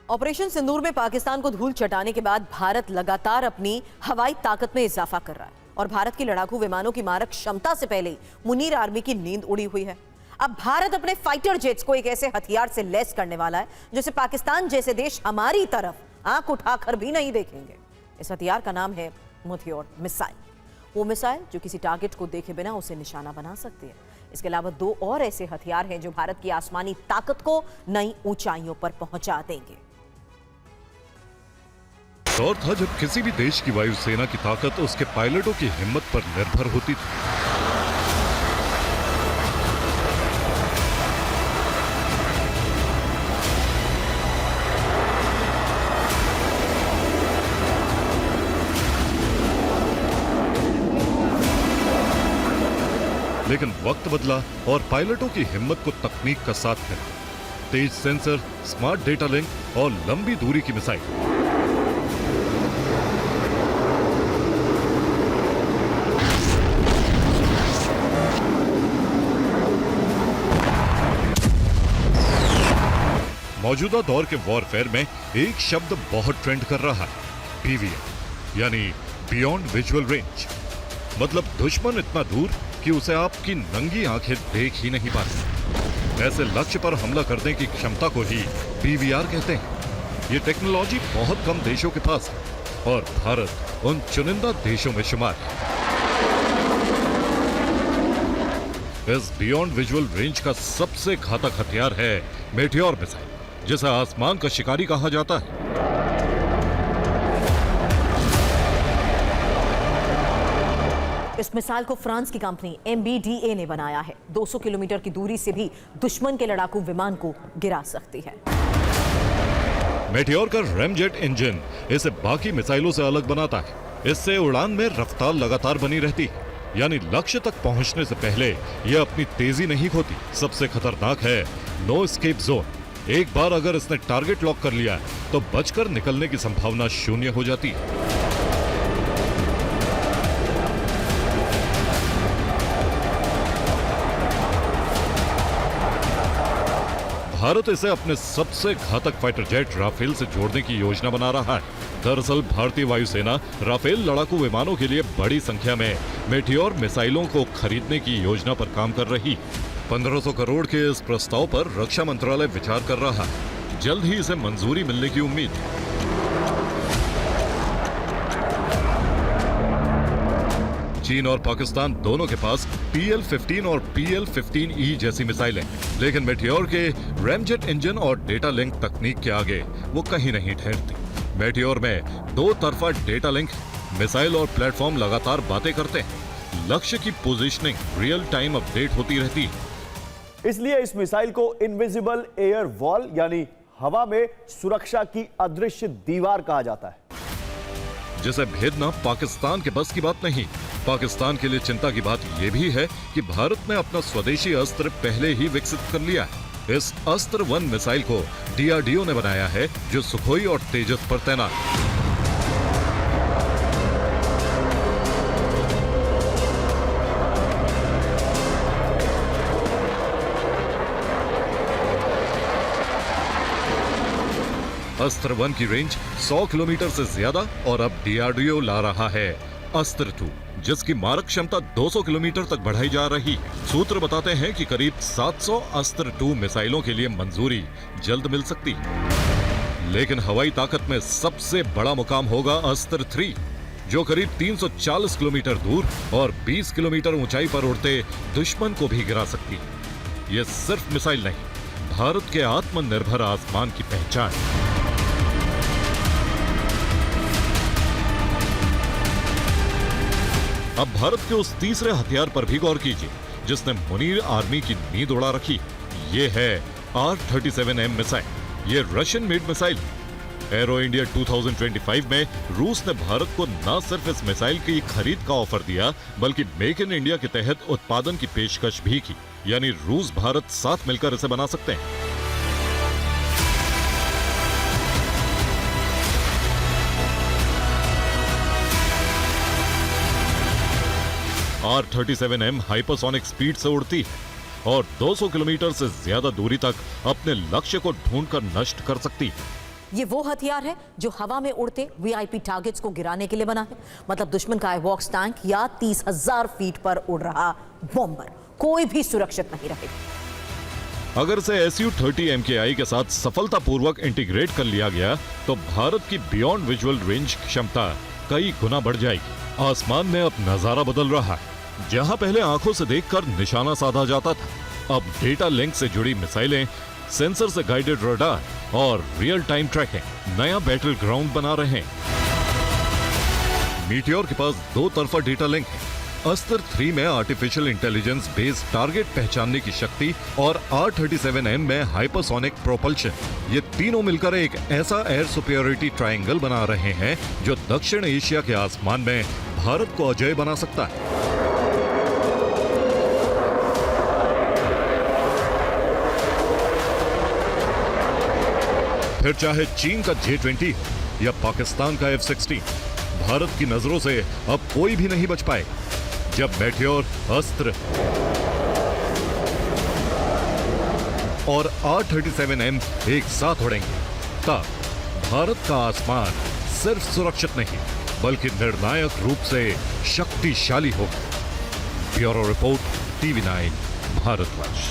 Operation सिंदूर में पाकिस्तान को धूल चटाने के बाद भारत लगातार अपनी हवाई ताकत में इजाफा कर रहा है और भारत की लड़ाकू विमानों की मारक क्षमता से पहले मुनीर आर्मी की नींद उड़ी हुई है। अब भारत अपने फाइटर जेट्स को एक ऐसे हथियार से लैस करने वाला है जिसे पाकिस्तान जैसे देश हमारी तरफ आंख उठाकर भी नहीं देखेंगे। इस हथियार का नाम है मेटियोर मिसाइल। वो मिसाइल जो किसी टारगेट को देखे बिना उसे निशाना बना सकती है। इसके अलावा दो और ऐसे हथियार हैं जो भारत की आसमानी ताकत को नई ऊंचाइयों पर पहुंचा देंगे। दौर था जब किसी भी देश की वायुसेना की ताकत उसके पायलटों की हिम्मत पर निर्भर होती थी। लेकिन वक्त बदला और पायलटों की हिम्मत को तकनीक का साथ है। तेज सेंसर, स्मार्ट डेटा लिंक और लंबी दूरी की मिसाइल। मौजूदा दौर के वॉरफेयर में एक शब्द बहुत ट्रेंड कर रहा है, बीवीआर, यानी बियॉन्ड विजुअल रेंज। मतलब दुश्मन इतना दूर कि उसे आपकी नंगी आंखें देख ही नहीं पाती। ऐसे लक्ष्य पर हमला करने की क्षमता को ही बीवीआर कहते हैं। ये टेक्नोलॉजी बहुत कम देशों के पास है और भारत उन चुनिंदा देशों में शुमार है। इस बियॉन्ड विजुअल रेंज का सबसे घातक हथियार है मेटियोर मिसाइल, जिसे आसमान का शिकारी कहा जाता है। इस मिसाइल को फ्रांस की कंपनी MBDA ने बनाया है। 200 किलोमीटर की दूरी से भी दुश्मन के लड़ाकू विमान को गिरा सकती है। मेटियोर का रैमजेट इंजन इसे बाकी मिसाइलों से अलग बनाता है। इससे उड़ान में रफ्तार लगातार बनी रहती है, यानी लक्ष्य तक पहुंचने से पहले यह अपनी तेजी नहीं खोती। सबसे खतरनाक है नो एस्केप जोन। एक बार अगर इसने टारगेट लॉक कर लिया तो बचकर निकलने की संभावना शून्य हो जाती है। भारत इसे अपने सबसे घातक फाइटर जेट राफेल से जोड़ने की योजना बना रहा है। दरअसल भारतीय वायुसेना राफेल लड़ाकू विमानों के लिए बड़ी संख्या में मेटियोर मिसाइलों को खरीदने की योजना पर काम कर रही है। 1500 करोड़ के इस प्रस्ताव पर रक्षा मंत्रालय विचार कर रहा है। जल्द ही इसे मंजूरी मिलने की उम्मीद है। चीन और पाकिस्तान दोनों के पास PL-15 और PL-15E जैसी मिसाइलें, लेकिन मेटियोर के रैमजेट इंजन और डेटा लिंक तकनीक के आगे वो कहीं नहीं ठहरती। मेटियोर में दो तरफा डेटा लिंक, मिसाइल और प्लेटफॉर्म लगातार बातें करते हैं। लक्ष्य की पोजीशनिंग रियल टाइम अपडेट होती रहती है। इसलिए इस मिसाइल को इनविजिबल एयर वॉल यानी हवा में सुरक्षा की अदृश्य दीवार कहा जाता है। जिसे भेदना पाकिस्तान के बस की बात नहीं। पाकिस्तान के लिए चिंता की बात यह भी है कि भारत ने अपना स्वदेशी अस्त्र पहले ही विकसित कर लिया है। इस अस्त्र 1 मिसाइल को DRDO ने बनाया है, जो सुखोई और तेजस पर तैनात है। अस्त्र 1 की रेंज 100 किलोमीटर से ज्यादा और अब DRDO ला रहा है अस्त्र 2, जिसकी मारक क्षमता 200 किलोमीटर तक बढ़ाई जा रही है। सूत्र बताते हैं कि करीब 700 अस्त्र 2 मिसाइलों के लिए मंजूरी जल्द मिल सकती है। लेकिन हवाई ताकत में सबसे बड़ा मुकाम होगा अस्त्र 3, जो करीब 340 किलोमीटर दूर और 20 किलोमीटर ऊंचाई पर उड़ते दुश्मन को भी गिरा सकती है। यह सिर्फ मिसाइल नहीं, भारत के आत्मनिर्भर आसमान की पहचान है। अब भारत के उस तीसरे हथियार पर भी गौर कीजिए, जिसने मुनीर आर्मी की नींद उड़ा रखी। ये है R-37M मिसाइल। ये Russian made missile. Arrow India 2025 में रूस ने भारत को न सिर्फ इस मिसाइल की खरीद का ऑफर दिया, बल्कि मेक इन इंडिया के तहत उत्पादन की पेशकश भी की। यानी रूस भारत साथ मिलकर इसे बना सकते हैं। R-37M हाइपरसोनिक स्पीड से उड़ती है और 200 किलोमीटर से ज्यादा दूरी तक अपने लक्ष्य को ढूंढकर नष्ट कर सकती है। ये वो हथियार है जो हवा में उड़ते वीआईपी टारगेट्स को गिराने के लिए बना है। मतलब दुश्मन का एवॉक्स टैंक या 30,000 फीट पर उड़ रहा बॉम्बर कोई भी सुरक्षित नहीं रहेगा। अगर से Su-30 MKI के साथ सफलतापूर्वक इंटीग्रेट कर लिया गया तो भारत की बियॉन्ड विजुअल रेंज क्षमता कई गुना बढ़ जाएगी। आसमान में अब नजारा बदल रहा है। जहां पहले आंखों से देखकर निशाना साधा जाता था, अब डेटा लिंक से जुड़ी मिसाइलें, सेंसर से गाइडेड रडार और रियल टाइम ट्रैकिंग नया बैटल ग्राउंड बना रहे हैं। मीटियोर के पास 2 तरफा डेटा लिंक है। अस्त्र 3 में आर्टिफिशियल इंटेलिजेंस बेस्ड टारगेट पहचानने की शक्ति और R-37M में हाइपरसोनिक प्रोपल्शन, ये तीनों मिलकर एक ऐसा एयर सुपेरियोरिटी ट्रायंगल बना रहे हैं जो दक्षिण एशिया के आसमान में भारत को अजेय बना सकता है। फिर चाहे चीन का J-20 हो या पाकिस्तान का F-16, भारत की नजरों से अब कोई भी नहीं बच पाए। जब मेटियोर, अस्त्र और R-37M एक साथ उड़ेंगे, तब भारत का आसमान सिर्फ सुरक्षित नहीं बल्कि निर्णायक रूप से शक्तिशाली होगा। Bureau report, TV9, Bharatvarsh.